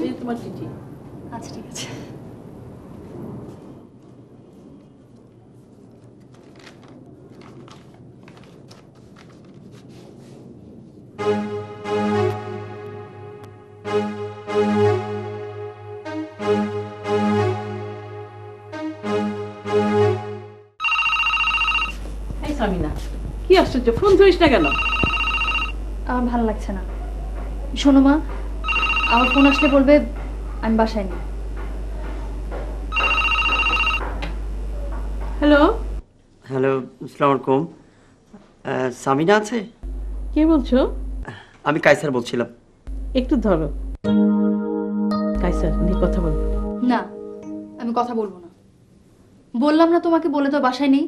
এই তোমার চিঠি। আচ্ছা ঠিক আছে। এই সামিনা, কি আশ্চর্য, ফোন ধরিস না কেন? আমার ভালো লাগছে না। শোনো মা, আমার ফোন আসলে বলবে আমি বাসায় নেই। হ্যালো, হ্যালো, আসসালামু আলাইকুম। সামিনা আছে? কে বলছো? আমি কায়সার বলছিলাম। একটু ধরো। কায়সার নিয়ে কথা বল। না, আমি কথা বলবো না। বললাম না তোমাকে, বলে তো বাসায় নেই।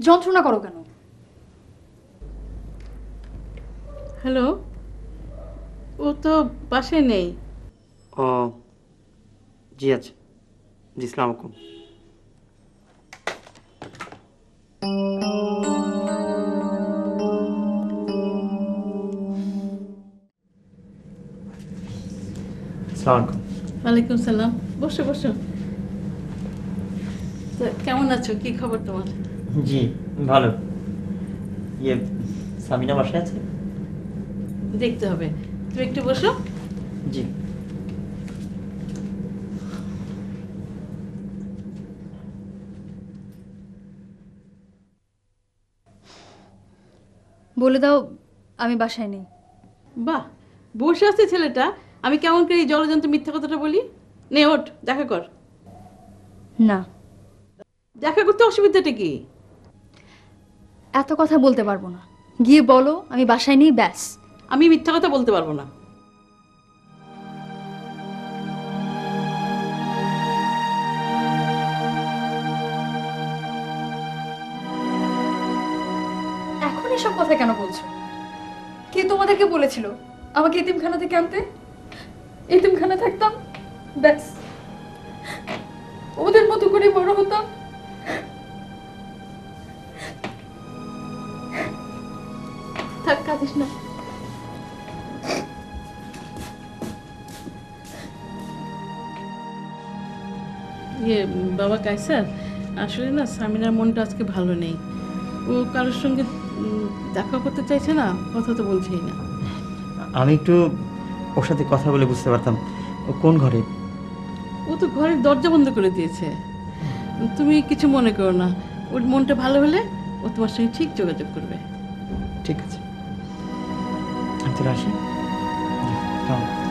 যন্ত্রণা করো কেন? হ্যালো, ও তো বাসায় নেই। ও জি আচ্ছা, জি আসসালামু আলাইকুম। আসসালামু আলাইকুম। ওয়ালাইকুম সালাম। বসো বসো। তো কেমন আছো, কি খবর তোমার? জি ভালো। ইয়ে, সামিনা বাসায় আছে? দেখতে হবে, তুমি একটু বসো। জি। বলে দাও আমি বাসায় নেই। বাহ, বসে আছে ছেলেটা, আমি কেমন করে এই জলজন্ত মিথ্যা কথাটা বলি? নে ওঠ, দেখা কর। না, দেখা করতে অসুবিধাটা কি? এত কথা বলতে পারবো না। গিয়ে বলো আমি বাসায় নেই, ব্যাস। আমি মিথ্যা কথা বলতে পারবো না। এখন এসব কথা কেন বলছো? কে তোমাদেরকে বলেছিল আমাকে এতিমখানা থেকে আনতে? এতিমখানা থাকতাম, ব্যাস, ওদের মতো করে বড় হতাম। থাক, কাঁদিস না। বাবা কায়সার, আসলে না সামিনার মনটা আজকে ভালো নেই। ও কারোর সঙ্গে দেখা করতে চাইছে না, কথা তো বলছেই না। আমি একটু ওর সাথে কথা বলে বুঝতে পারতাম ও কোন ঘরে। ও তো ঘরের দরজা বন্ধ করে দিয়েছে। তুমি কিছু মনে করো না, ওর মনটা ভালো হলে ও তোমার সঙ্গে ঠিক যোগাযোগ করবে। ঠিক আছে, আমি তো আসি। জি, আসসালামু আলাইকুম।